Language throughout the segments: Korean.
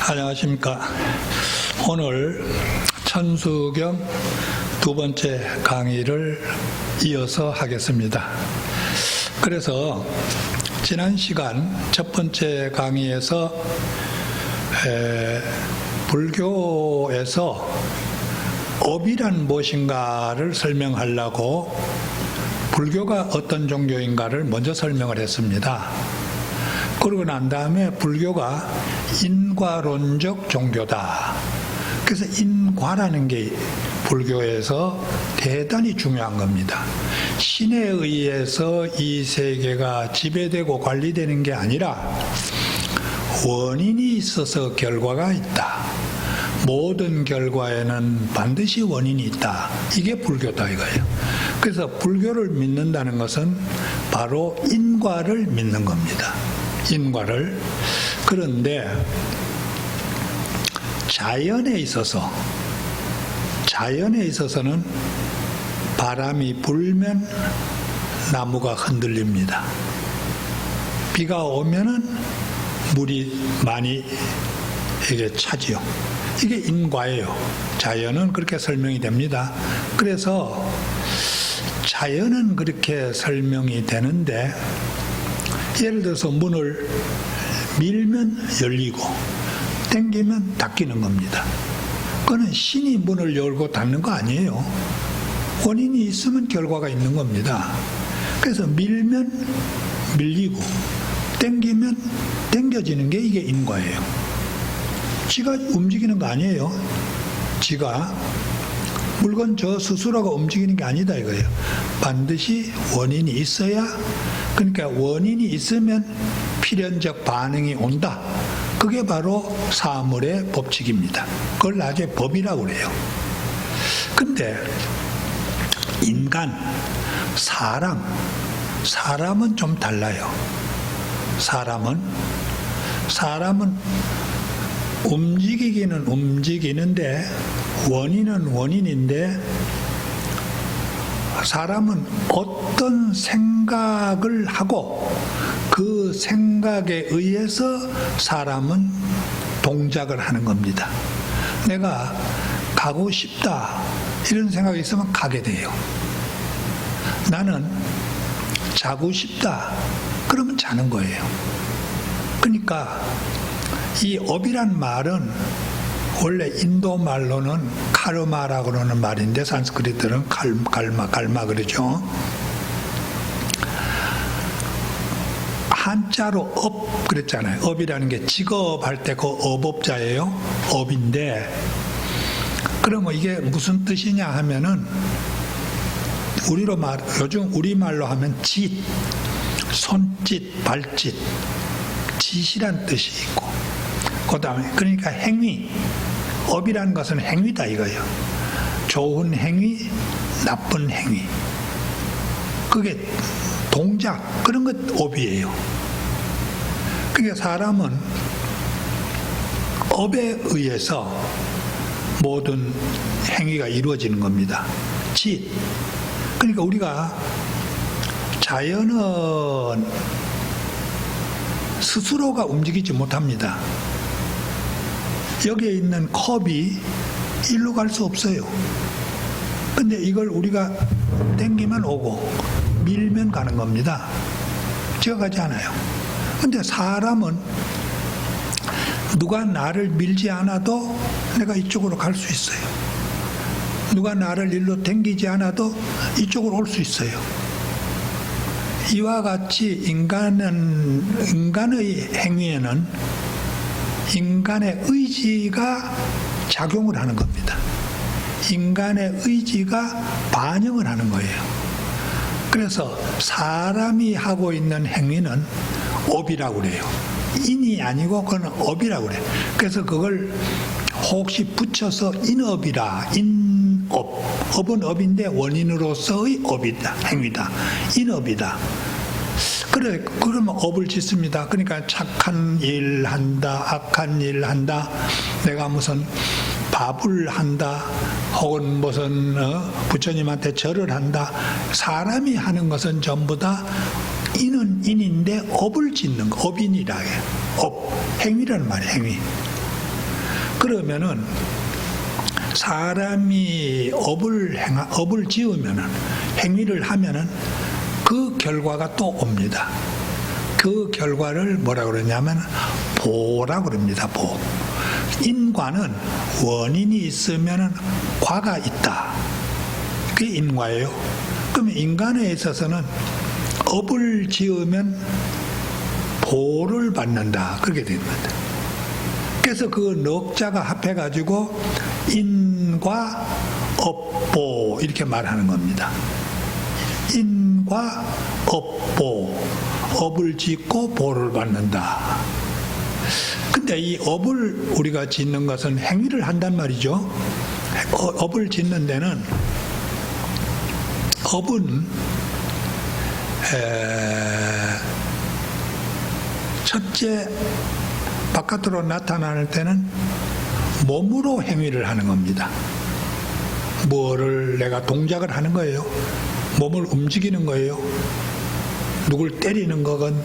안녕하십니까. 오늘 천수경 두 번째 강의를 이어서 하겠습니다. 그래서 지난 시간 첫 번째 강의에서 불교에서 업이란 무엇인가를 설명하려고 불교가 어떤 종교인가를 먼저 설명을 했습니다. 그러고 난 다음에 불교가 인과론적 종교다. 그래서 인과라는 게 불교에서 대단히 중요한 겁니다. 신에 의해서 이 세계가 지배되고 관리되는 게 아니라 원인이 있어서 결과가 있다. 모든 결과에는 반드시 원인이 있다. 이게 불교다 이거예요. 그래서 불교를 믿는다는 것은 바로 인과를 믿는 겁니다. 인과를. 그런데 자연에 있어서는 바람이 불면 나무가 흔들립니다. 비가 오면은 물이 많이 이게 차지요. 이게 인과예요. 자연은 그렇게 설명이 됩니다. 그래서 자연은 그렇게 설명이 되는데, 예를 들어서 문을 밀면 열리고 당기면 닫히는 겁니다. 그거는 신이 문을 열고 닫는 거 아니에요. 원인이 있으면 결과가 있는 겁니다. 그래서 밀면 밀리고 당기면 당겨지는 게 이게 인과예요. 지가 움직이는 거 아니에요. 지가 물건 저 스스로가 움직이는 게 아니다 이거예요. 반드시 원인이 있어야, 그러니까 원인이 있으면 필연적 반응이 온다. 그게 바로 사물의 법칙입니다. 그걸 나중에 법이라고 그래요. 근데 인간, 사람은 좀 달라요. 사람은 움직이기는 움직이는데 원인은 원인인데, 사람은 어떤 생각을 하고 그 생각에 의해서 사람은 동작을 하는 겁니다. 내가 가고 싶다 이런 생각이 있으면 가게 돼요. 나는 자고 싶다 그러면 자는 거예요. 그러니까 이 업이란 말은 원래 인도 말로는 카르마라고 그러는 말인데, 산스크리트는 갈마 그러죠. 한자로 업 그랬잖아요. 업이라는 게 직업할 때 그 업업자예요. 업인데, 그러면 이게 무슨 뜻이냐 하면은 요즘 우리말로 하면 짓, 손짓, 발짓, 짓이란 뜻이 있고, 그 다음에 그러니까 행위, 업이라는 것은 행위다 이거예요. 좋은 행위, 나쁜 행위, 그게 동작, 그런 것 업이에요. 그러니까 사람은 업에 의해서 모든 행위가 이루어지는 겁니다. 짓. 그러니까 우리가 자연은 스스로가 움직이지 못합니다. 여기에 있는 컵이 일로 갈 수 없어요. 근데 이걸 우리가 당기면 오고 밀면 가는 겁니다. 제가 가지 않아요. 근데 사람은 누가 나를 밀지 않아도 내가 이쪽으로 갈 수 있어요. 누가 나를 일로 당기지 않아도 이쪽으로 올 수 있어요. 이와 같이 인간의 행위에는 인간의 의지가 작용을 하는 겁니다. 인간의 의지가 반영을 하는 거예요. 그래서 사람이 하고 있는 행위는 업이라고 그래요. 인이 아니고 그건 업이라고 그래요. 그래서 그걸 혹시 붙여서 인업이라, 인업. 업은 업인데 원인으로서의 업이다, 행위다. 인업이다. 그래, 그러면 업을 짓습니다. 그러니까 착한 일 한다, 악한 일 한다, 내가 무슨 밥을 한다, 혹은 무슨 부처님한테 절을 한다. 사람이 하는 것은 전부 다 인은 인인데 업을 짓는 거, 업인이라 해요. 업, 행위라는 말이에요, 행위. 그러면은 사람이 업을 지으면은, 행위를 하면은 그 결과가 또 옵니다. 그 결과를 뭐라 그러냐면 보라고 그럽니다. 보. 인과는 원인이 있으면은 과가 있다. 그게 인과예요. 그러면 인간에 있어서는 업을 지으면 보를 받는다. 그렇게 됩니다. 그래서 그 넉자가 합해가지고 인과 업보 이렇게 말하는 겁니다. 인과 업보, 업을 짓고 보를 받는다. 근데 이 업을 우리가 짓는 것은 행위를 한단 말이죠. 업을 짓는 데는 업은 첫째 바깥으로 나타날 때는 몸으로 행위를 하는 겁니다. 뭐를 내가 동작을 하는 거예요. 몸을 움직이는 거예요. 누굴 때리는 거건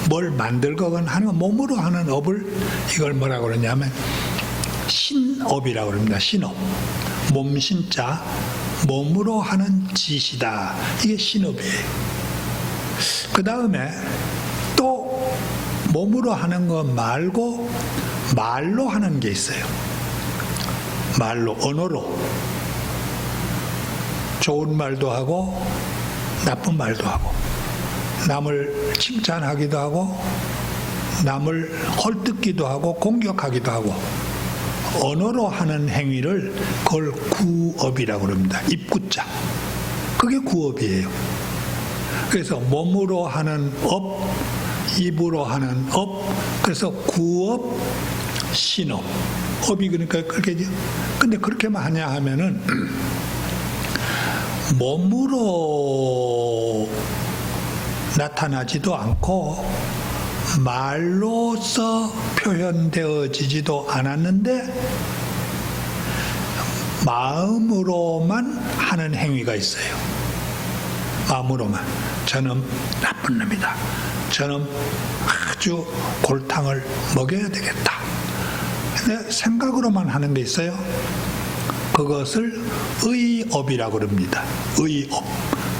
뭘 만들 거건 하는 거 몸으로 하는 업을 이걸 뭐라고 그러냐면 신업이라고 그럽니다. 신업. 몸신자 몸으로 하는 짓이다. 이게 신업이에요. 그 다음에 또 몸으로 하는 거 말고 말로 하는 게 있어요. 말로, 언어로. 좋은 말도 하고 나쁜 말도 하고 남을 칭찬하기도 하고 남을 헐뜯기도 하고 공격하기도 하고 언어로 하는 행위를 그걸 구업이라고 합니다. 입구자. 그게 구업이에요. 그래서 몸으로 하는 업, 입으로 하는 업, 그래서 구업, 신업. 업이 그러니까 그렇게죠. 근데 그렇게만 하냐 하면은 몸으로 나타나지도 않고 말로써 표현되어지지도 않았는데 마음으로만 하는 행위가 있어요. 마음으로만. 저는 나쁜 놈이다. 저는 아주 골탕을 먹여야 되겠다. 근데 생각으로만 하는 게 있어요. 그것을 의업이라고 합니다. 의업.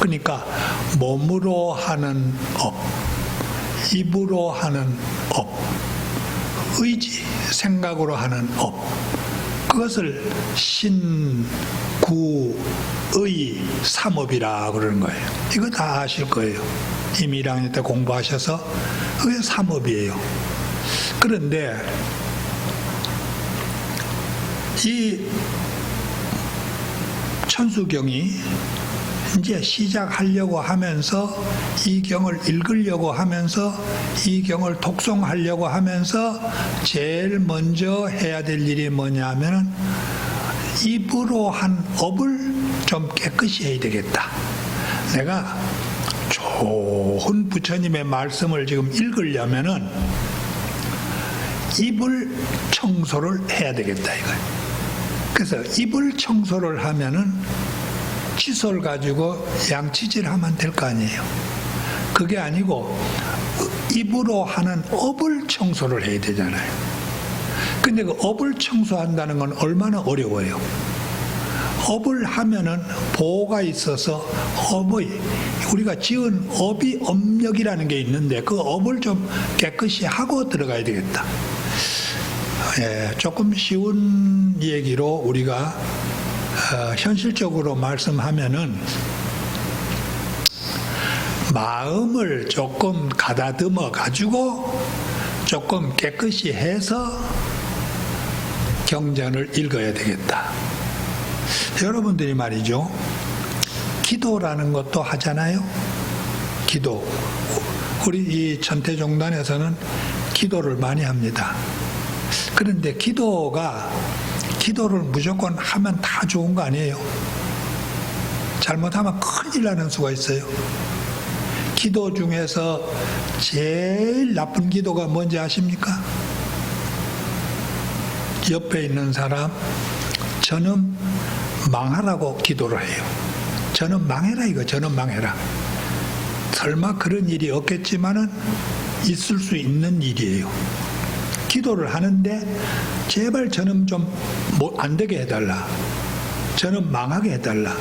그러니까 몸으로 하는 업, 입으로 하는 업, 의지, 생각으로 하는 업. 그것을 신, 구, 의, 삼업이라 그러는 거예요. 이거 다 아실 거예요. 이미 1학년 때 공부하셔서 그게 삼업이에요. 그런데 이 천수경이 이제 시작하려고 하면서 이 경을 읽으려고 하면서 이 경을 독송하려고 하면서 제일 먼저 해야 될 일이 뭐냐면은 입으로 한 업을 좀 깨끗이 해야 되겠다. 내가 좋은 부처님의 말씀을 지금 읽으려면은 입을 청소를 해야 되겠다 이거예요. 그래서 입을 청소를 하면은 칫솔 가지고 양치질하면 될 거 아니에요. 그게 아니고 입으로 하는 업을 청소를 해야 되잖아요. 근데 그 업을 청소한다는 건 얼마나 어려워요. 업을 하면은 보호가 있어서 업의 우리가 지은 업이 업력이라는 게 있는데 그 업을 좀 깨끗이 하고 들어가야 되겠다. 조금 쉬운 얘기로 우리가 현실적으로 말씀하면은 마음을 조금 가다듬어 가지고 조금 깨끗이 해서 경전을 읽어야 되겠다. 여러분들이 말이죠. 기도라는 것도 하잖아요. 기도. 우리 이 천태종단에서는 기도를 많이 합니다. 그런데 기도를 무조건 하면 다 좋은 거 아니에요. 잘못하면 큰일 나는 수가 있어요. 기도 중에서 제일 나쁜 기도가 뭔지 아십니까? 옆에 있는 사람, 저는 망하라고 기도를 해요. 저는 망해라 이거, 저는 망해라. 설마 그런 일이 없겠지만은 있을 수 있는 일이에요. 기도를 하는데 제발 저놈 좀 안 되게 해달라. 저놈 망하게 해달라.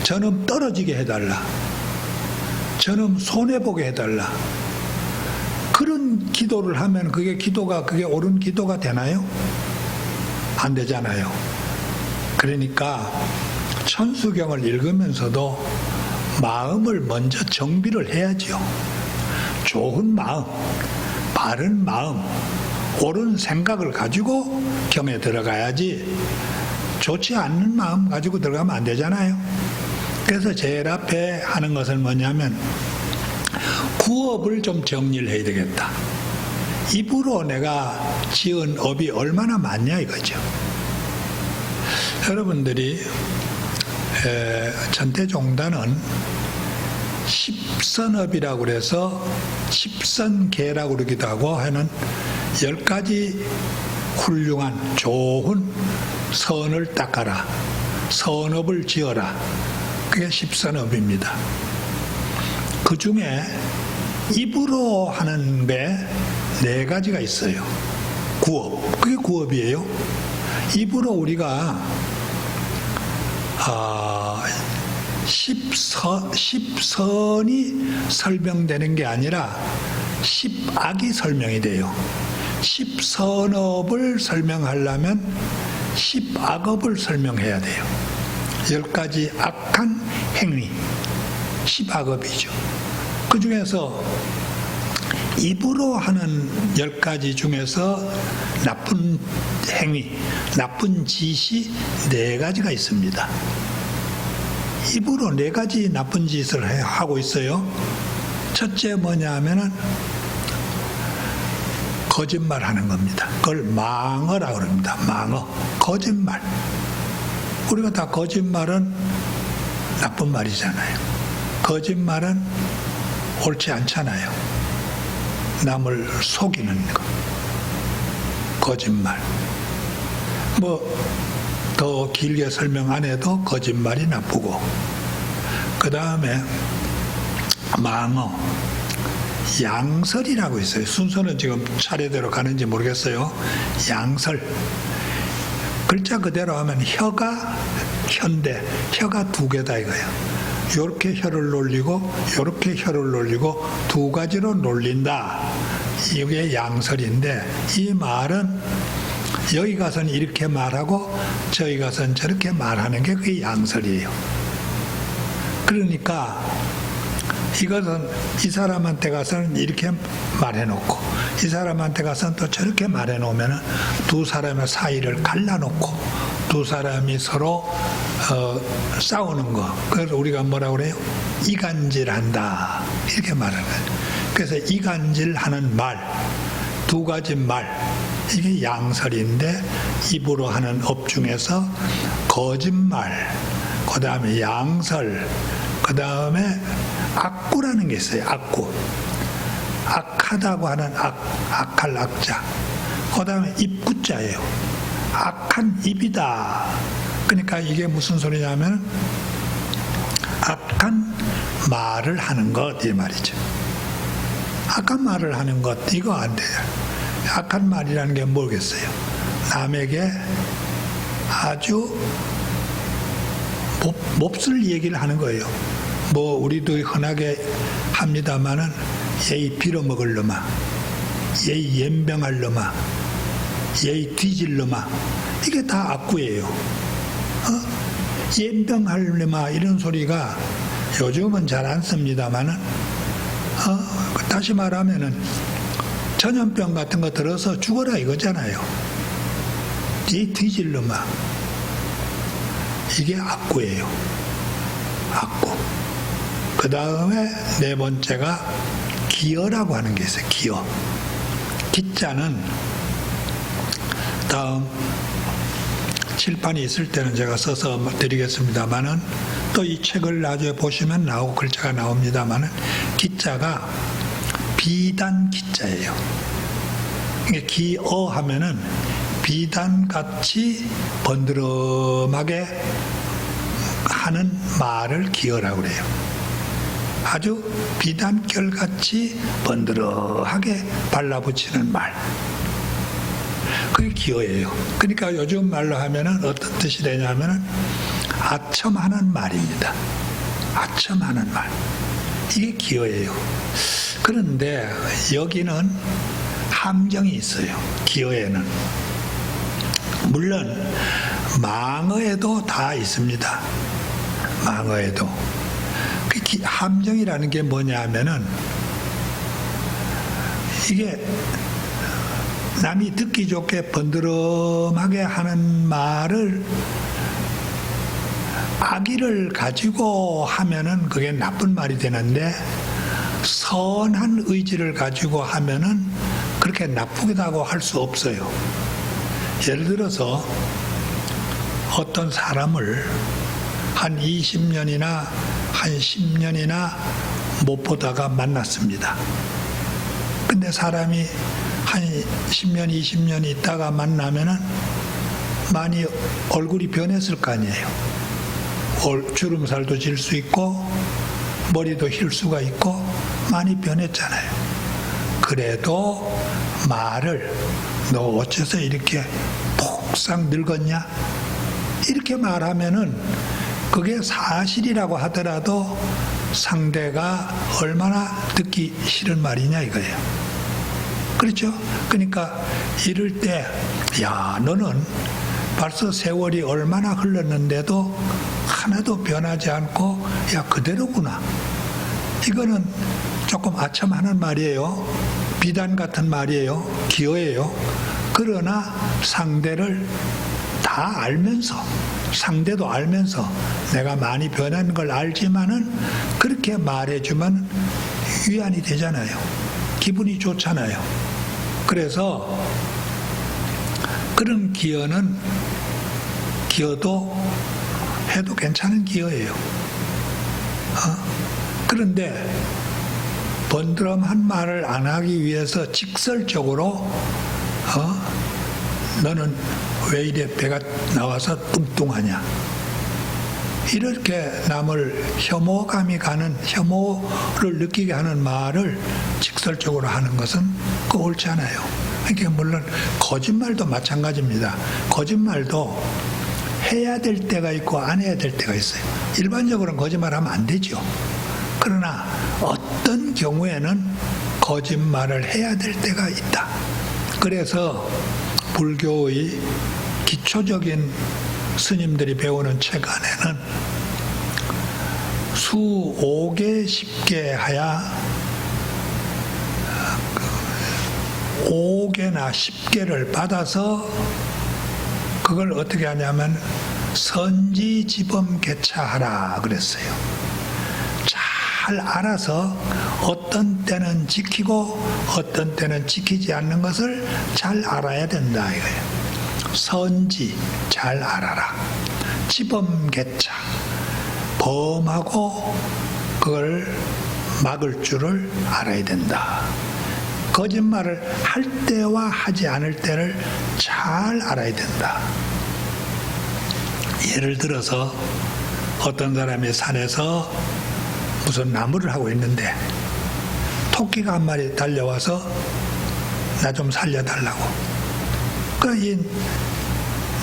저놈 떨어지게 해달라. 저놈 손해보게 해달라. 그런 기도를 하면 그게 옳은 기도가 되나요? 안 되잖아요. 그러니까 천수경을 읽으면서도 마음을 먼저 정비를 해야죠. 좋은 마음, 바른 마음, 옳은 생각을 가지고 경에 들어가야지 좋지 않는 마음 가지고 들어가면 안 되잖아요. 그래서 제일 앞에 하는 것은 뭐냐면 구업을 좀 정리를 해야 되겠다. 입으로 내가 지은 업이 얼마나 많냐 이거죠. 여러분들이 전태종단은 십선업이라고 그래서 십선계라고 그러기도 하고 하는 10가지 훌륭한 좋은 선을 닦아라. 선업을 지어라. 그게 십선업입니다. 그 중에 입으로 하는 게 4가지가 있어요. 구업. 그게 구업이에요. 입으로 우리가 십선이 설명되는 게 아니라 십악이 설명이 돼요. 십선업을 설명하려면 십악업을 설명해야 돼요. 10가지 악한 행위, 십악업이죠. 그 중에서 입으로 하는 10가지 중에서 나쁜 행위, 나쁜 짓이 4가지가 있습니다. 입으로 4가지 나쁜 짓을 하고 있어요. 첫째 뭐냐 하면은 거짓말 하는 겁니다. 그걸 망어라고 합니다. 망어. 거짓말. 우리가 다 거짓말은 나쁜 말이잖아요. 거짓말은 옳지 않잖아요. 남을 속이는 거. 거짓말. 더 길게 설명 안 해도 거짓말이 나쁘고. 그 다음에 망어. 양설이라고 있어요. 순서는 지금 차례대로 가는지 모르겠어요. 양설. 글자 그대로 하면 혀가 혀인데 혀가 2개다 이거예요. 요렇게 혀를 놀리고 요렇게 혀를 놀리고 2가지로 놀린다. 이게 양설인데 이 말은 여기 가서는 이렇게 말하고 저기 가서는 저렇게 말하는 게 그게 양설이에요. 그러니까 이것은 이 사람한테 가서는 이렇게 말해놓고 이 사람한테 가서는 또 저렇게 말해놓으면 2 사람의 사이를 갈라놓고 2 사람이 서로 싸우는 거. 그래서 우리가 뭐라고 그래요? 이간질한다. 이렇게 말하는 거예요. 그래서 이간질하는 말, 2가지 말, 이게 양설인데 입으로 하는 업 중에서 거짓말, 그 다음에 양설, 그 다음에 악구라는 게 있어요. 악구. 악하다고 하는 악할 악자. 그 다음에 입구자예요. 악한 입이다. 그러니까 이게 무슨 소리냐면 악한 말을 하는 것 이 말이죠. 악한 말을 하는 것 이거 안 돼요. 악한 말이라는 게 뭐겠어요? 남에게 아주 몹쓸 얘기를 하는 거예요. 우리도 흔하게 합니다마는 예의 빌어먹을 놈아, 예의 연병할 놈아, 예의 뒤질 놈아, 이게 다 악구예요. 연병할 놈아 이런 소리가 요즘은 잘 안 씁니다마는 다시 말하면은 전염병 같은 거 들어서 죽어라 이거잖아요. 예의 뒤질 놈아, 이게 악구예요. 악구. 그 다음에 4번째가 기어라고 하는 게 있어요. 기어. 기자는 다음 칠판이 있을 때는 제가 써서 드리겠습니다만은 또 이 책을 나중에 보시면 나오고 글자가 나옵니다만은 기자가 비단 기자예요. 기어 하면은 비단같이 번드름하게 하는 말을 기어라고 그래요. 아주 비단결같이 번드러하게 발라붙이는 말. 그게 기어예요. 그러니까 요즘 말로 하면은 어떤 뜻이 되냐면은 아첨하는 말입니다. 아첨하는 말. 이게 기어예요. 그런데 여기는 함정이 있어요. 기어에는. 물론 망어에도 다 있습니다. 망어에도. 그 함정이라는 게 뭐냐 하면은 이게 남이 듣기 좋게 번드름하게 하는 말을 악의를 가지고 하면은 그게 나쁜 말이 되는데 선한 의지를 가지고 하면은 그렇게 나쁘다고 할 수 없어요. 예를 들어서 어떤 사람을 한 20년이나 한 10년이나 못 보다가 만났습니다. 근데 사람이 한 10년, 20년 있다가 만나면은 많이 얼굴이 변했을 거 아니에요. 주름살도 질 수 있고 머리도 힐 수가 있고 많이 변했잖아요. 그래도 말을 너 어째서 이렇게 폭삭 늙었냐? 이렇게 말하면은 그게 사실이라고 하더라도 상대가 얼마나 듣기 싫은 말이냐 이거예요. 그렇죠? 그러니까 이럴 때, 야, 너는 벌써 세월이 얼마나 흘렀는데도 하나도 변하지 않고, 야, 그대로구나. 이거는 조금 아첨하는 말이에요. 비단 같은 말이에요. 기어예요. 그러나 상대를 다 알면서, 상대도 알면서 내가 많이 변한 걸 알지만은 그렇게 말해주면 위안이 되잖아요. 기분이 좋잖아요. 그래서 그런 기어도 해도 괜찮은 기어예요. 그런데 번드럼한 말을 안 하기 위해서 직설적으로 너는 왜 이래 배가 나와서 뚱뚱하냐, 이렇게 남을 혐오감이 가는, 혐오를 느끼게 하는 말을 직설적으로 하는 것은 그 옳지 않아요. 그러니까 물론 거짓말도 마찬가지입니다. 거짓말도 해야 될 때가 있고 안 해야 될 때가 있어요. 일반적으로는 거짓말하면 안 되죠. 그러나 어떤 경우에는 거짓말을 해야 될 때가 있다. 그래서 불교의 기초적인 스님들이 배우는 책 안에는 수 5개 10개 하야 5개나 10개를 받아서 그걸 어떻게 하냐면 선지지범개차하라 그랬어요. 잘 알아서 어떤 때는 지키고 어떤 때는 지키지 않는 것을 잘 알아야 된다 이거예요. 선지 잘 알아라. 지범개차 범하고 그걸 막을 줄을 알아야 된다. 거짓말을 할 때와 하지 않을 때를 잘 알아야 된다. 예를 들어서 어떤 사람이 산에서 무슨 나무를 하고 있는데 토끼가 한 마리 달려와서 나 좀 살려달라고. 그래서 이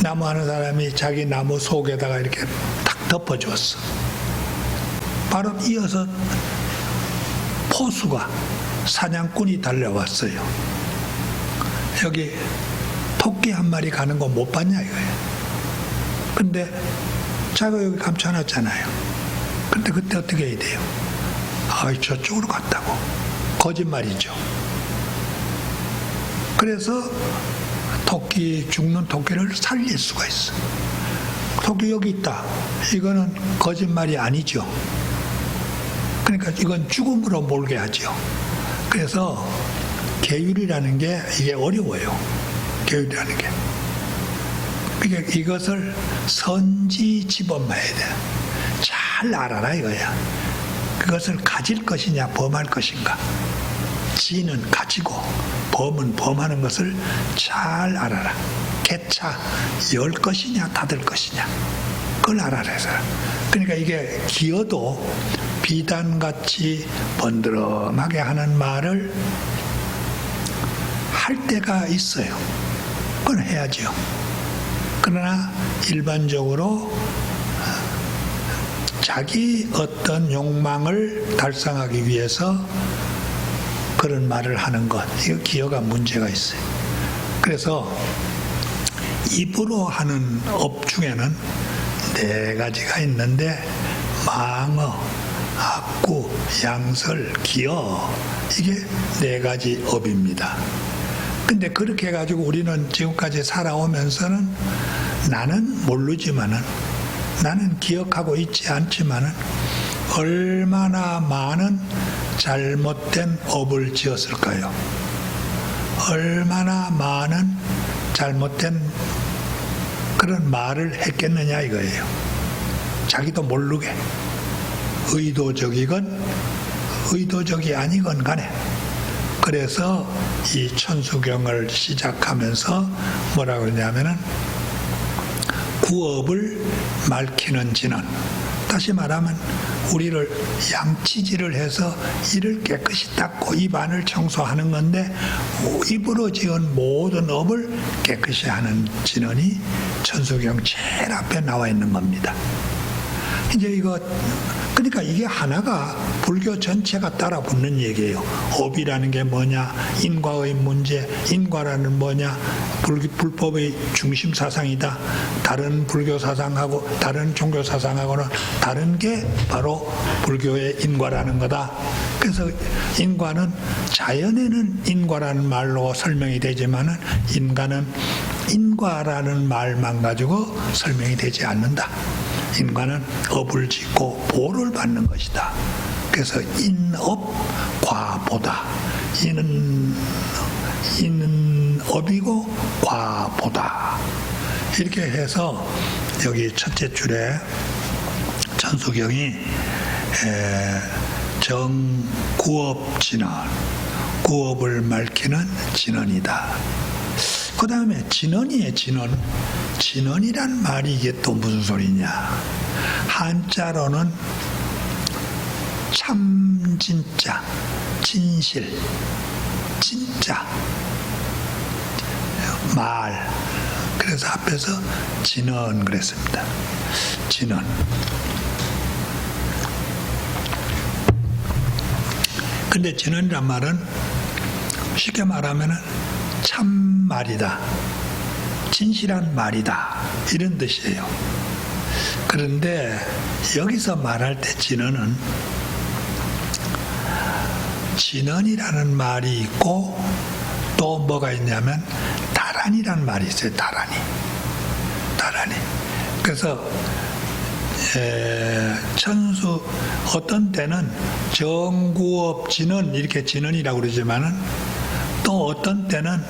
나무 하는 사람이 자기 나무 속에다가 이렇게 탁 덮어주었어. 바로 이어서 포수가, 사냥꾼이 달려왔어요. 여기 토끼 한 마리 가는 거 못 봤냐 이거예요. 근데 자가 여기 감춰놨잖아요. 근데 그때 어떻게 해야 돼요? 저쪽으로 갔다고. 거짓말이죠. 그래서 죽는 토끼를 살릴 수가 있어. 토끼 여기 있다. 이거는 거짓말이 아니죠. 그러니까 이건 죽음으로 몰게 하죠. 그래서 계율이라는 게 이게 어려워요. 계율이라는 게. 그러니까 이것을 선지지범해야 돼. 잘 알아라 이거야. 그것을 가질 것이냐 범할 것인가. 지는 가지고 범은 범하는 것을 잘 알아라. 개차 열 것이냐 닫을 것이냐 그걸 알아라. 그러니까 이게 기어도 비단같이 번드름하게 하는 말을 할 때가 있어요. 그건 해야죠. 그러나 일반적으로 자기 어떤 욕망을 달성하기 위해서 그런 말을 하는 것, 이거 기어가 문제가 있어요. 그래서 입으로 하는 업 중에는 4가지가 있는데 망어, 악구, 양설, 기어, 이게 4가지 업입니다. 근데 그렇게 해가지고 우리는 지금까지 살아오면서는 나는 모르지만은, 나는 기억하고 있지 않지만은 얼마나 많은 잘못된 업을 지었을까요? 얼마나 많은 잘못된 그런 말을 했겠느냐 이거예요. 자기도 모르게. 의도적이건 의도적이 아니건 간에. 그래서 이 천수경을 시작하면서 뭐라고 그러냐면은 구업을 말키는 진언. 다시 말하면 우리를 양치질을 해서 이를 깨끗이 닦고 입 안을 청소하는 건데 입으로 지은 모든 업을 깨끗이 하는 진언이 천수경 제일 앞에 나와 있는 겁니다. 이제 이거 그러니까 이게 하나가 불교 전체가 따라 붙는 얘기예요. 업이라는 게 뭐냐, 인과의 문제, 인과라는 뭐냐, 불법의 중심 사상이다. 다른 불교 사상하고 다른 종교 사상하고는 다른 게 바로 불교의 인과라는 거다. 그래서 인과는 자연에는 인과라는 말로 설명이 되지만은 인간은 인과라는 말만 가지고 설명이 되지 않는다. 인간은 업을 짓고 보를 받는 것이다. 그래서 인업 과보다. 이는 업이고 과보다. 이렇게 해서 여기 첫째 줄에 천수경이 정구업 진언, 구업을 말키는 진언이다. 그 다음에 진언이에요. 진언. 진언이란 말이 이게 또 무슨 소리냐. 한자로는 참 진짜, 진실, 진짜, 말. 그래서 앞에서 진언 그랬습니다. 진언. 근데 진언이란 말은 쉽게 말하면은 참말이다. 진실한 말이다. 이런 뜻이에요. 그런데 여기서 말할 때 진언은 진언이라는 말이 있고 또 뭐가 있냐면 다란이라는 말이 있어요. 다란이. 그래서 천수 어떤 때는 정구업 진언 이렇게 진언이라고 그러지만은 또 어떤 때는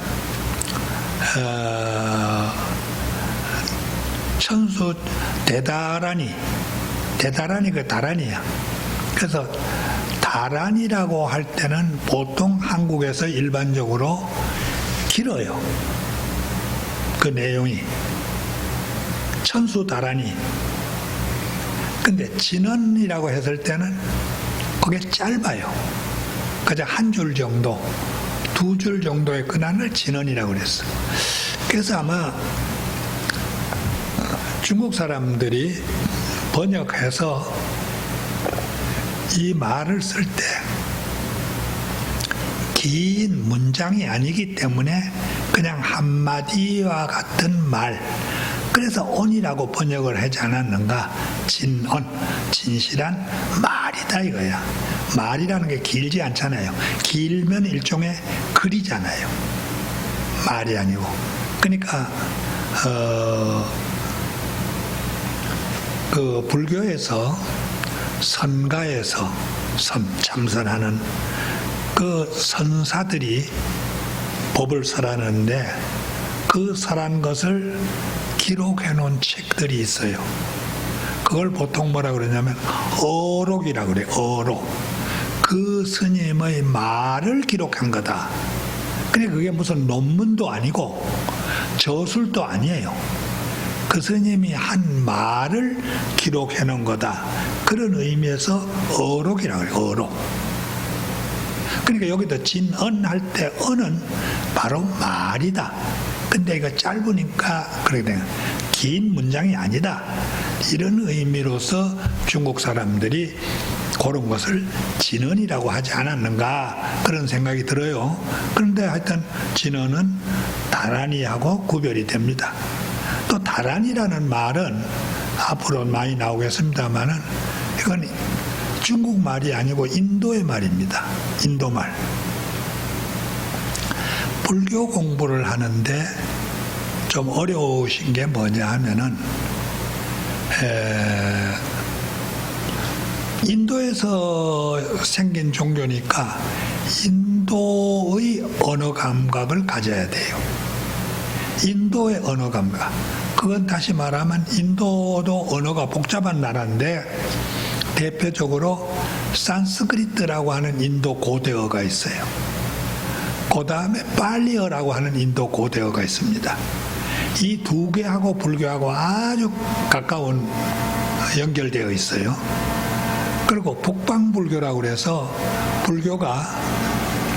천수 대다란이 그 다란이야. 그래서 다란이라고 할 때는 보통 한국에서 일반적으로 길어요. 그 내용이 천수 다란이. 근데 진언이라고 했을 때는 그게 짧아요. 그저 한 줄 정도, 2줄 정도의 근안을 진언이라고 그랬어. 그래서 아마 중국 사람들이 번역해서 이 말을 쓸 때 긴 문장이 아니기 때문에 그냥 한마디와 같은 말, 그래서 언이라고 번역을 하지 않았는가. 진언, 진실한 말이다 이거야. 말이라는 게 길지 않잖아요. 길면 일종의 글이잖아요. 말이 아니고. 그러니까 그 불교에서 선가에서 참선하는 그 선사들이 법을 설하는데 그 설한 것을 기록해 놓은 책들이 있어요. 그걸 보통 뭐라 그러냐면 어록이라고 그래요. 어록. 그 스님의 말을 기록한 거다. 근데 그게 무슨 논문도 아니고 저술도 아니에요. 그 스님이 한 말을 기록해 놓은 거다. 그런 의미에서 어록이라고 해요. 어록. 그러니까 여기도 진언 할 때 언은 바로 말이다. 근데 이거 짧으니까 그렇게 된 긴 문장이 아니다. 이런 의미로서 중국 사람들이 그런 것을 진언이라고 하지 않았는가 그런 생각이 들어요. 그런데 하여튼 진언은 다란이하고 구별이 됩니다. 또 다란이라는 말은 앞으로 많이 나오겠습니다만은 이건 중국 말이 아니고 인도의 말입니다. 인도 말. 불교 공부를 하는데 좀 어려우신 게 뭐냐 하면은 인도에서 생긴 종교니까 인도의 언어 감각을 가져야 돼요. 인도의 언어 감각. 그건 다시 말하면 인도도 언어가 복잡한 나라인데 대표적으로 산스크리트라고 하는 인도 고대어가 있어요. 그 다음에 팔리어라고 하는 인도 고대어가 있습니다. 이 두 개하고 불교하고 아주 가까운 연결되어 있어요. 그리고 북방불교라고 그래서 불교가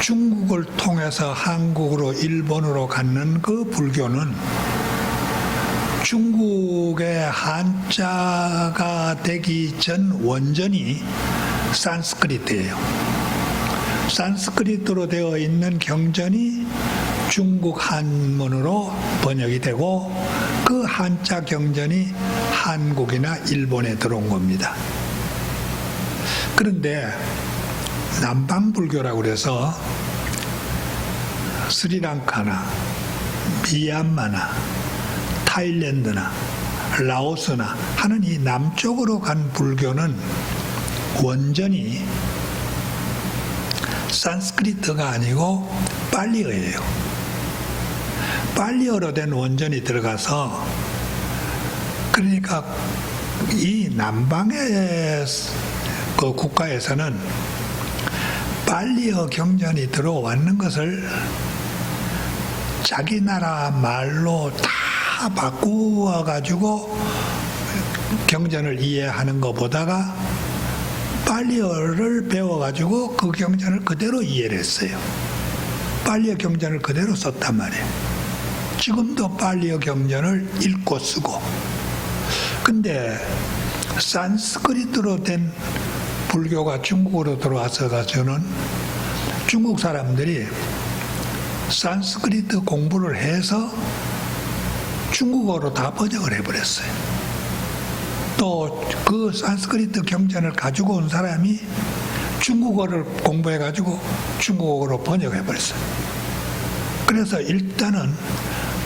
중국을 통해서 한국으로 일본으로 갖는 그 불교는 중국의 한자가 되기 전 원전이 산스크리트예요. 산스크리트로 되어 있는 경전이 중국 한문으로 번역이 되고 그 한자 경전이 한국이나 일본에 들어온 겁니다. 그런데 남방불교라고 그래서 스리랑카나 미얀마나 타일랜드나 라오스나 하는 이 남쪽으로 간 불교는 원전이 산스크리트가 아니고 팔리어예요. 팔리어로 된 원전이 들어가서 그러니까 이 남방의 그 국가에서는 팔리어 경전이 들어왔는 것을 자기 나라 말로 다 바꾸어 가지고 경전을 이해하는 것보다가 팔리어를 배워가지고 그 경전을 그대로 이해를 했어요. 팔리어 경전을 그대로 썼단 말이에요. 지금도 팔리어 경전을 읽고 쓰고. 근데 산스크리트로 된 불교가 중국으로 들어와서 가지고는 중국 사람들이 산스크리트 공부를 해서 중국어로 다 번역을 해버렸어요. 또 그 산스크리트 경전을 가지고 온 사람이 중국어를 공부해가지고 중국어로 번역해버렸어요. 그래서 일단은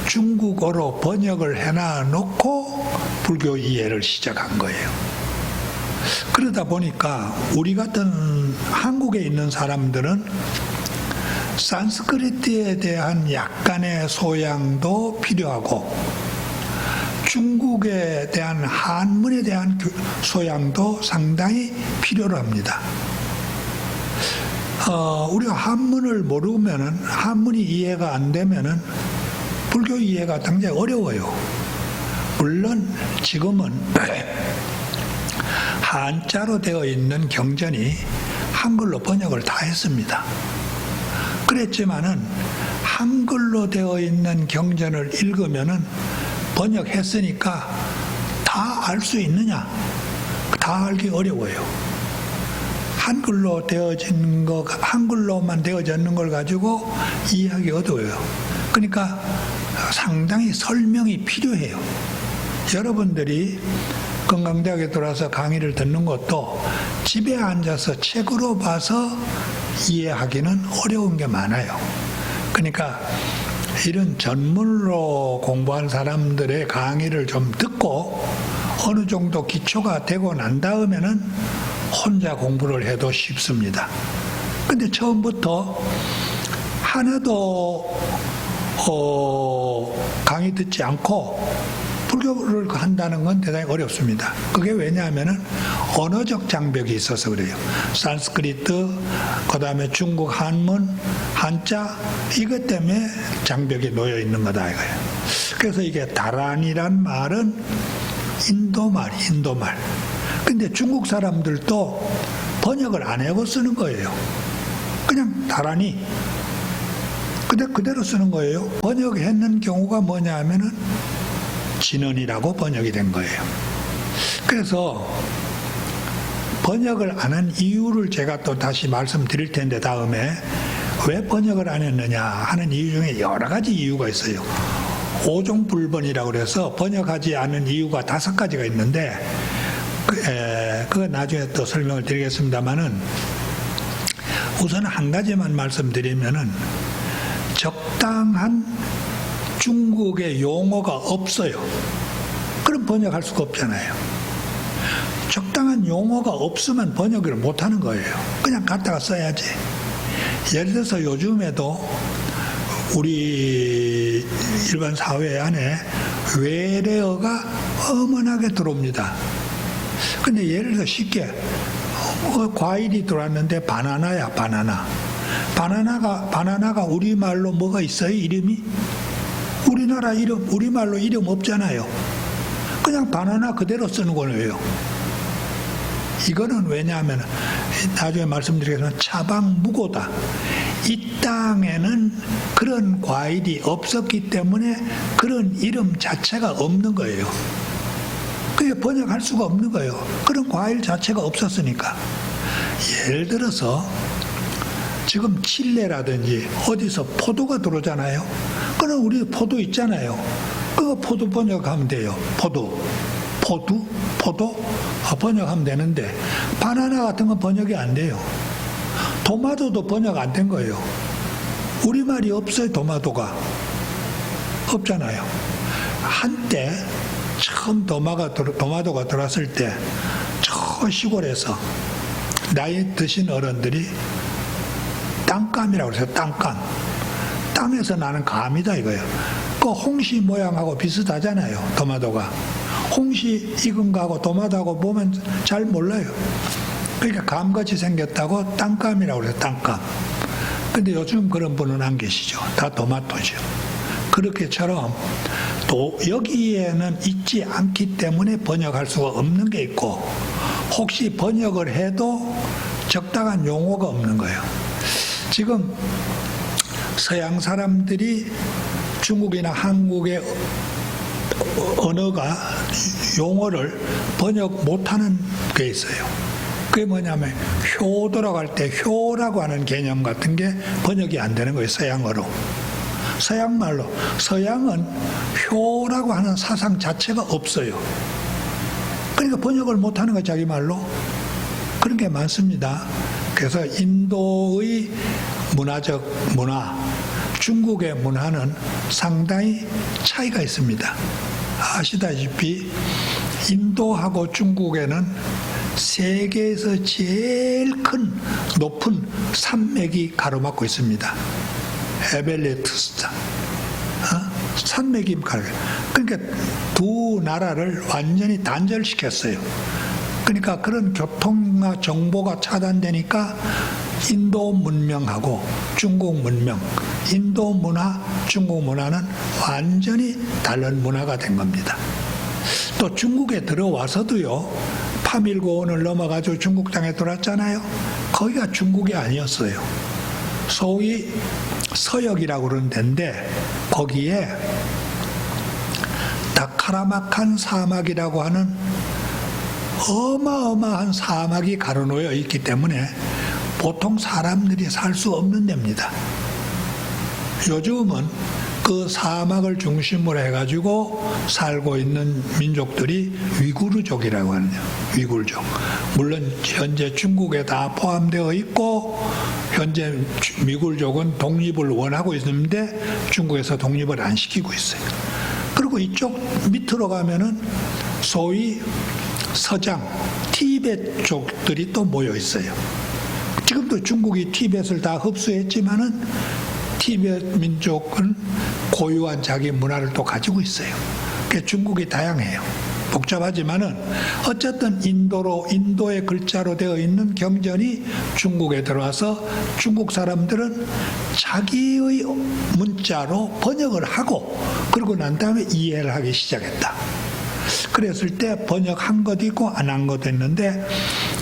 중국어로 번역을 해놔놓고 불교 이해를 시작한 거예요. 그러다 보니까 우리 같은 한국에 있는 사람들은 산스크리트에 대한 약간의 소양도 필요하고 중국에 대한 한문에 대한 소양도 상당히 필요로 합니다. 우리가 한문을 모르면은 한문이 이해가 안 되면은 불교 이해가 굉장히 어려워요. 물론 지금은 한자로 되어 있는 경전이 한글로 번역을 다 했습니다. 그랬지만은 한글로 되어 있는 경전을 읽으면은 번역했으니까 다 알 수 있느냐? 다 알기 어려워요. 한글로 되어진 거, 한글로만 되어져 있는 걸 가지고 이해하기 어려워요. 그러니까 상당히 설명이 필요해요. 여러분들이 건강대학에 들어와서 강의를 듣는 것도 집에 앉아서 책으로 봐서 이해하기는 어려운 게 많아요. 그러니까 이런 전문으로 공부한 사람들의 강의를 좀 듣고 어느 정도 기초가 되고 난 다음에는 혼자 공부를 해도 쉽습니다. 근데 처음부터 하나도 강의 듣지 않고 불교를 한다는 건 대단히 어렵습니다. 그게 왜냐하면은 언어적 장벽이 있어서 그래요. 산스크리트, 그 다음에 중국 한문, 한자, 이것 때문에 장벽이 놓여 있는 거다 이거예요. 그래서 이게 다란이란 말은 인도말. 근데 중국 사람들도 번역을 안 하고 쓰는 거예요. 그냥 다란이. 그대로 쓰는 거예요. 번역했는 경우가 뭐냐 하면은 진언이라고 번역이 된 거예요. 그래서 번역을 안 한 이유를 제가 또 다시 말씀드릴 텐데 다음에 왜 번역을 안 했느냐 하는 이유 중에 여러 가지 이유가 있어요. 오종불번이라고 그래서 번역하지 않은 이유가 5가지가 있는데 그거 나중에 또 설명을 드리겠습니다만은 우선 한 가지만 말씀드리면은 적당한 중국의 용어가 없어요. 그럼 번역할 수가 없잖아요. 적당한 용어가 없으면 번역을 못하는 거예요. 그냥 갖다가 써야지. 예를 들어서 요즘에도 우리 일반 사회 안에 외래어가 어머나게 들어옵니다. 근데 예를 들어 쉽게 과일이 들어왔는데 바나나야, 바나나. 바나나가 우리말로 뭐가 있어요? 이름이? 우리나라 이름, 우리말로 이름 없잖아요. 그냥 바나나 그대로 쓰는 거예요. 이거는 왜냐하면 나중에 말씀드리겠지만 차방무고다. 이 땅에는 그런 과일이 없었기 때문에 그런 이름 자체가 없는 거예요. 그게 번역할 수가 없는 거예요. 그런 과일 자체가 없었으니까. 예를 들어서 지금 칠레라든지 어디서 포도가 들어오잖아요. 그럼 우리 포도 있잖아요. 그거 포도 번역하면 돼요. 포도 번역하면 되는데 바나나 같은 건 번역이 안 돼요. 토마토도 번역 안 된 거예요. 우리말이 없어요. 토마토가 없잖아요. 한때 처음 토마토가 들어왔을 때 저 시골에서 나이 드신 어른들이 땅감이라고 그래서 땅에서 나는 감이다 이거예요. 그 홍시 모양하고 비슷하잖아요. 토마토가 홍시 익은 거하고 토마토하고 보면 잘 몰라요. 그러니까 감같이 생겼다고 땅감이라고 그래요. 땅감. 근데 요즘 그런 분은 안 계시죠. 다 토마토죠. 그렇게처럼 또 여기에는 있지 않기 때문에 번역할 수가 없는 게 있고 혹시 번역을 해도 적당한 용어가 없는 거예요. 지금 서양 사람들이 중국이나 한국의 언어가 용어를 번역 못하는 게 있어요. 그게 뭐냐면 효 돌아갈 때 효라고 하는 개념 같은 게 번역이 안 되는 거예요. 서양어로. 서양말로. 서양은 효라고 하는 사상 자체가 없어요. 그러니까 번역을 못하는 거예요. 자기 말로. 그런 게 많습니다. 그래서 인도의 문화적 문화, 중국의 문화는 상당히 차이가 있습니다. 아시다시피 인도하고 중국에는 세계에서 제일 큰 높은 산맥이 가로막고 있습니다. 에벨레스트 산맥이 그러니까 두 나라를 완전히 단절시켰어요. 그러니까 그런 교통과 정보가 차단되니까 인도 문명하고 중국 문명, 인도 문화, 중국 문화는 완전히 다른 문화가 된 겁니다. 또 중국에 들어와서도요, 파밀고원을 넘어가지고 중국 땅에 들어왔잖아요. 거기가 중국이 아니었어요. 소위 서역이라고 그러는 데인데 거기에 다카라마칸 사막이라고 하는 어마어마한 사막이 가로놓여 있기 때문에 보통 사람들이 살 수 없는 데입니다. 요즘은 그 사막을 중심으로 해가지고 살고 있는 민족들이 위구르족이라고 하네요. 위구르족. 물론 현재 중국에 다 포함되어 있고 현재 위구르족은 독립을 원하고 있는데 중국에서 독립을 안 시키고 있어요. 그리고 이쪽 밑으로 가면은 소위 서장, 티베트족들이 또 모여 있어요. 지금도 중국이 티벳을 다 흡수했지만은 티베트 민족은 고유한 자기 문화를 또 가지고 있어요. 그러니까 중국이 다양해요. 복잡하지만은 어쨌든 인도의 글자로 되어 있는 경전이 중국에 들어와서 중국 사람들은 자기의 문자로 번역을 하고 그러고 난 다음에 이해를 하기 시작했다. 그랬을 때 번역한 것도 있고 안 한 것도 있는데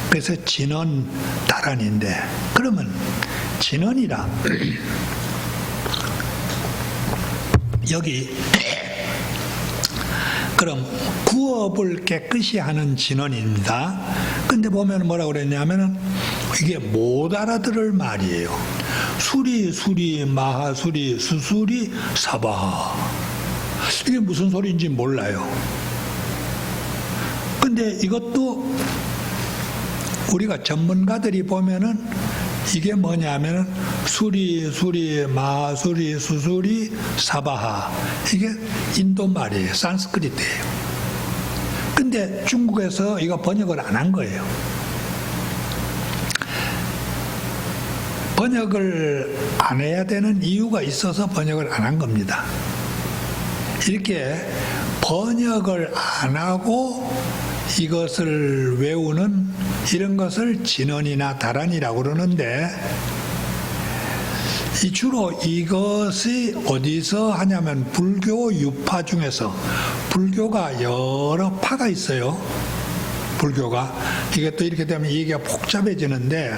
그래서 진언 다란인데 그러면 진언이라 여기 그럼 구업을 깨끗이 하는 진언입니다. 근데 보면 뭐라고 그랬냐면은 이게 못 알아들을 말이에요. 수리, 마하수리, 수수리, 사바하. 이게 무슨 소리인지 몰라요. 근데 이것도 우리가 전문가들이 보면은 이게 뭐냐면은 수리, 마하수리, 수수리, 사바하. 이게 인도 말이에요. 산스크리트예요. 근데 중국에서 이거 번역을 안 한 거예요. 번역을 안 해야 되는 이유가 있어서 번역을 안 한 겁니다. 이렇게 번역을 안 하고 이것을 외우는 이런 것을 진언이나 다란이라고 그러는데, 주로 이것이 어디서 하냐면 불교 유파 중에서, 불교가 여러 파가 있어요. 불교가. 이게 또 이렇게 되면 얘기가 복잡해지는데,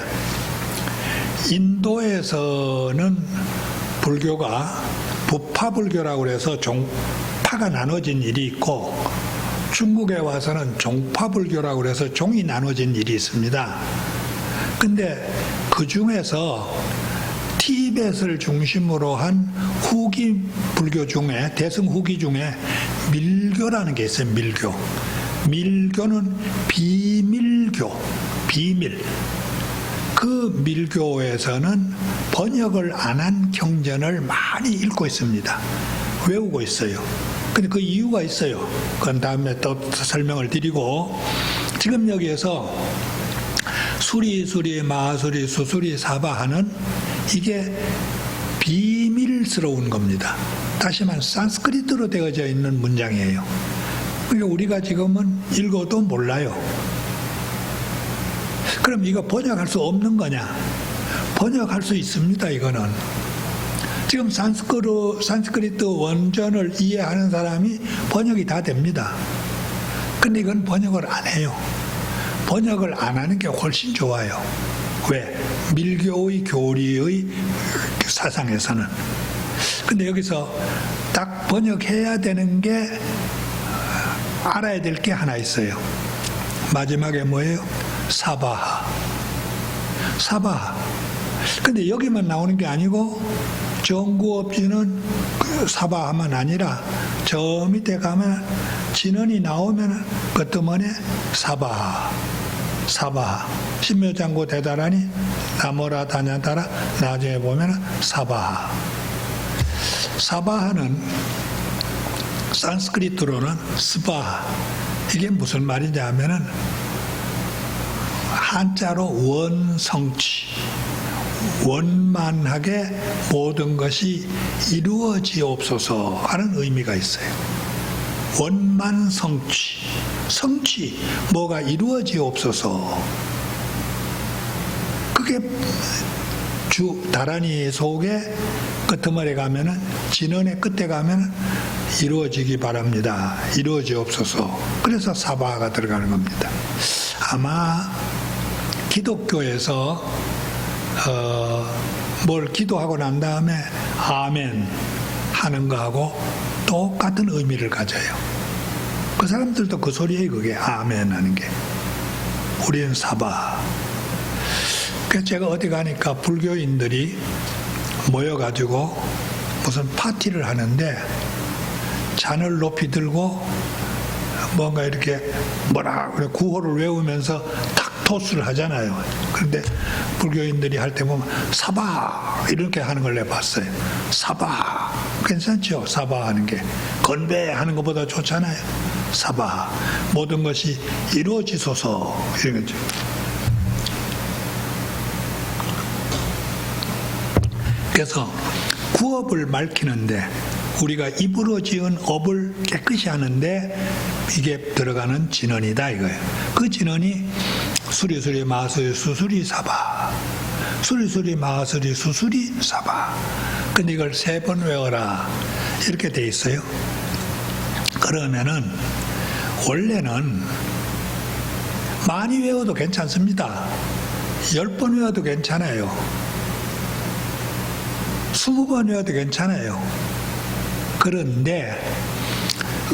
인도에서는 불교가 부파불교라고 해서 종파가 나눠진 일이 있고, 중국에 와서는 종파불교라고 해서 종이 나눠진 일이 있습니다. 근데 그 중에서 티벳을 중심으로 한 후기 불교 중에, 대승 후기 중에 밀교라는 게 있어요. 밀교. 밀교는 비밀교, 비밀. 그 밀교에서는 번역을 안 한 경전을 많이 읽고 있습니다. 외우고 있어요. 근데 그 이유가 있어요. 그건 다음에 또 설명을 드리고, 지금 여기에서 수리, 마하수리, 수수리, 사바하는 이게 비밀스러운 겁니다. 다시 말해 산스크리트로 되어져 있는 문장이에요. 그러니까 우리가 지금은 읽어도 몰라요. 그럼 이거 번역할 수 없는 거냐? 번역할 수 있습니다. 이거는 지금 산스크리트 원전을 이해하는 사람이 번역이 다 됩니다. 근데 이건 번역을 안 해요. 번역을 안 하는 게 훨씬 좋아요. 왜? 밀교의 교리의 사상에서는. 근데 여기서 딱 번역해야 되는 게, 알아야 될 게 하나 있어요. 마지막에 뭐예요? 사바하. 사바하. 근데 여기만 나오는 게 아니고, 정구업지는 사바하만 아니라 저 밑에 가면 진언이 나오면 그 뜨문에 사바하, 사바하. 신묘장구 대다라니 나모라 다냐다라 나중에 보면 사바하. 사바하는 산스크리트로는 스바하. 이게 무슨 말이냐 하면은 한자로 원성취, 원만하게 모든 것이 이루어지옵소서 하는 의미가 있어요. 원만성취, 성취, 뭐가 이루어지옵소서. 그게 다란이 속에 끝머리에 가면은, 진언의 끝에 가면은 이루어지기 바랍니다. 이루어지옵소서. 그래서 사바가 들어가는 겁니다. 아마 기독교에서 뭘 기도하고 난 다음에 아멘 하는 거하고 똑같은 의미를 가져요. 그 사람들도 그 소리에 그게 아멘 하는 게. 우리는 사바. 그래서 제가 어디 가니까 불교인들이 모여가지고 무슨 파티를 하는데 잔을 높이 들고 뭔가 이렇게 뭐라 그래 구호를 외우면서 탁 토스를 하잖아요. 그런데 불교인들이 할 때 보면 사바 이렇게 하는 걸 내가 봤어요. 사바 괜찮죠? 사바 하는 게 건배하는 것보다 좋잖아요. 사바 모든 것이 이루어지소서 이런 거죠. 그래서 구업을 밝히는데 우리가 입으로 지은 업을 깨끗이 하는데 이게 들어가는 진언이다 이거예요. 그 진언이 수리수리 마수리 수수리 사바, 수리수리 마수리 수수리 사바. 근데 이걸 3번 외워라 이렇게 돼 있어요. 그러면은 원래는 많이 외워도 괜찮습니다. 10번 외워도 괜찮아요. 20번 외워도 괜찮아요. 그런데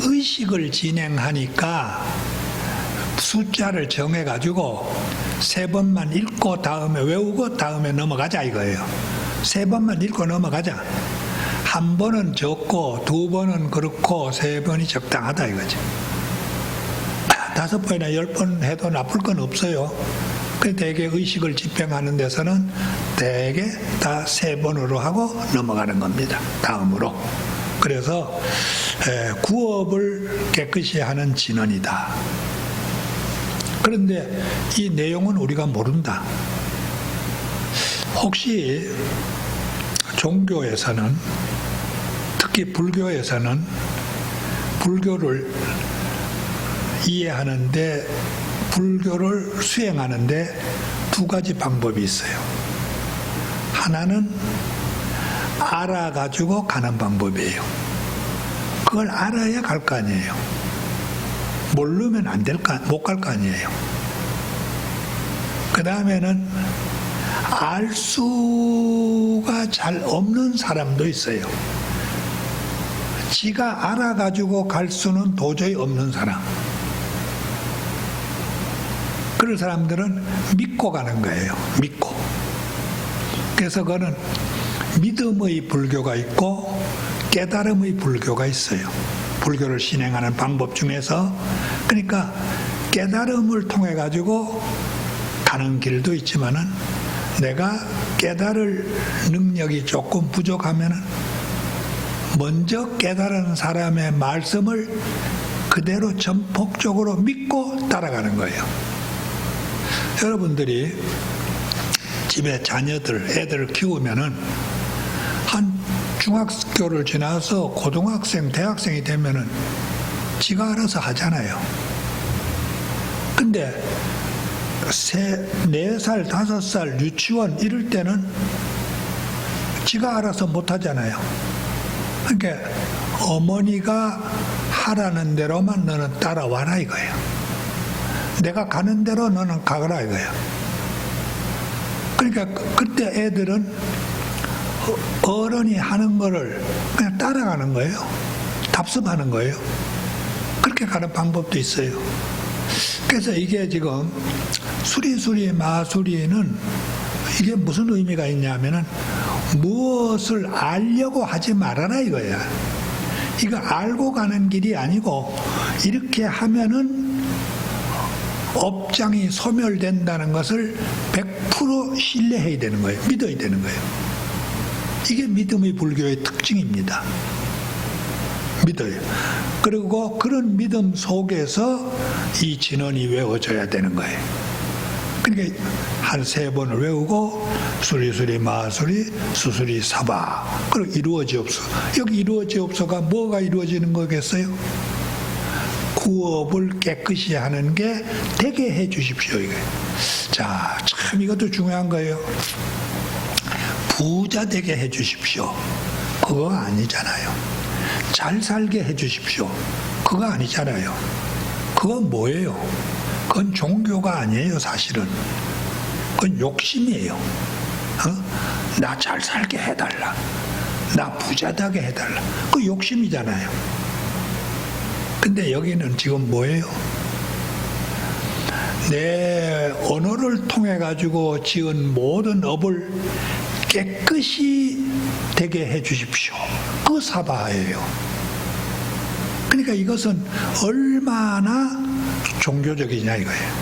의식을 진행하니까 숫자를 정해가지고 3번만 읽고 다음에 외우고 다음에 넘어가자 이거예요. 3번만 읽고 넘어가자. 1번은 적고 2번은 그렇고 3번이 적당하다 이거죠. 5번이나 10번 해도 나쁠 건 없어요. 대개 의식을 집행하는 데서는 대개 다 3번으로 하고 넘어가는 겁니다. 다음으로. 그래서 구업을 깨끗이 하는 진언이다. 그런데 이 내용은 우리가 모른다. 혹시 종교에서는, 특히 불교에서는 불교를 이해하는데, 불교를 수행하는데 2가지 방법이 있어요. 하나는 알아가지고 가는 방법이에요. 그걸 알아야 갈 거 아니에요. 모르면 못 갈 거 아니에요. 그 다음에는 알 수가 잘 없는 사람도 있어요. 지가 알아가지고 갈 수는 도저히 없는 사람. 그런 사람들은 믿고 가는 거예요. 믿고. 그래서 그거는 믿음의 불교가 있고 깨달음의 불교가 있어요. 불교를 진행하는 방법 중에서. 그러니까 깨달음을 통해 가지고 가는 길도 있지만은 내가 깨달을 능력이 조금 부족하면은 먼저 깨달은 사람의 말씀을 그대로 전폭적으로 믿고 따라가는 거예요. 여러분들이 집에 자녀들, 애들을 키우면은 한 중학교를 지나서 고등학생, 대학생이 되면은 지가 알아서 하잖아요. 근데 4살, 5살 유치원 이럴 때는 지가 알아서 못 하잖아요. 그러니까 어머니가 하라는 대로만 너는 따라와라 이거예요. 내가 가는 대로 너는 가거라 이거예요. 그러니까 그때 애들은 어른이 하는 거를 그냥 따라가는 거예요. 답습하는 거예요. 그렇게 가는 방법도 있어요. 그래서 이게 지금 수리수리 마수리는 이게 무슨 의미가 있냐면은 무엇을 알려고 하지 말아라 이거야. 이거 알고 가는 길이 아니고 이렇게 하면은 업장이 소멸된다는 것을 100% 신뢰해야 되는 거예요. 믿어야 되는 거예요. 이게 믿음의 불교의 특징입니다. 믿어요. 그리고 그런 믿음 속에서 이 진언이 외워져야 되는 거예요. 그러니까 한 3번을 외우고 수리수리 마수리 수수리 사바 그리고 이루어지옵소. 여기 이루어지옵소가 뭐가 이루어지는 거겠어요? 구업을 깨끗이 하는 게 되게 해 주십시오 이거예요. 자, 참 이것도 중요한 거예요. 부자 되게 해 주십시오. 그거 아니잖아요. 잘 살게 해 주십시오. 그거 아니잖아요. 그건 뭐예요? 그건 종교가 아니에요, 사실은. 그건 욕심이에요. 나 잘 살게 해달라. 나 부자 되게 해달라. 그 욕심이잖아요. 근데 여기는 지금 뭐예요? 내 언어를 통해 가지고 지은 모든 업을 깨끗이 되게 해 주십시오. 그 사바예요. 그러니까 이것은 얼마나 종교적이냐 이거예요.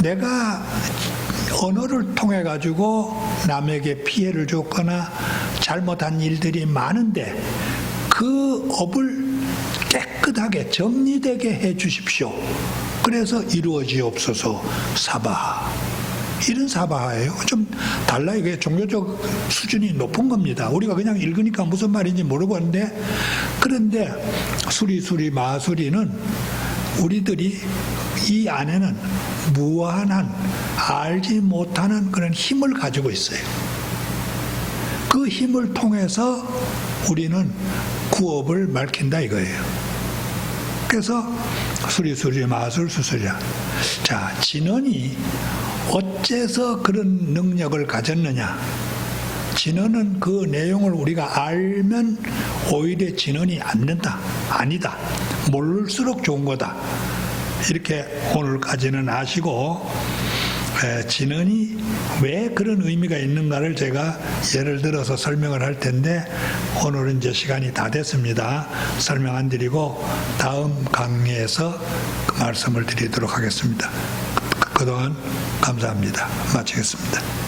내가 언어를 통해 가지고 남에게 피해를 줬거나 잘못한 일들이 많은데 그 업을 깨끗하게 정리되게 해 주십시오. 그래서 이루어지옵소서 사바. 이런 사바예요. 좀 달라요. 이게 종교적 수준이 높은 겁니다. 우리가 그냥 읽으니까 무슨 말인지 모르겠는데, 그런데 수리수리 마수리는 우리들이 이 안에는 무한한 알지 못하는 그런 힘을 가지고 있어요. 그 힘을 통해서 우리는 구업을 밝힌다 이거예요. 그래서 수리수리 마술 수수리야. 자, 진언이 어째서 그런 능력을 가졌느냐? 진언은 그 내용을 우리가 알면 오히려 진언이 안 된다. 아니다. 모를수록 좋은 거다. 이렇게 오늘까지는 아시고, 진언이 왜 그런 의미가 있는가를 제가 예를 들어서 설명을 할 텐데, 오늘은 이제 시간이 다 됐습니다. 설명 안 드리고 다음 강의에서 그 말씀을 드리도록 하겠습니다. 그동안 감사합니다. 마치겠습니다.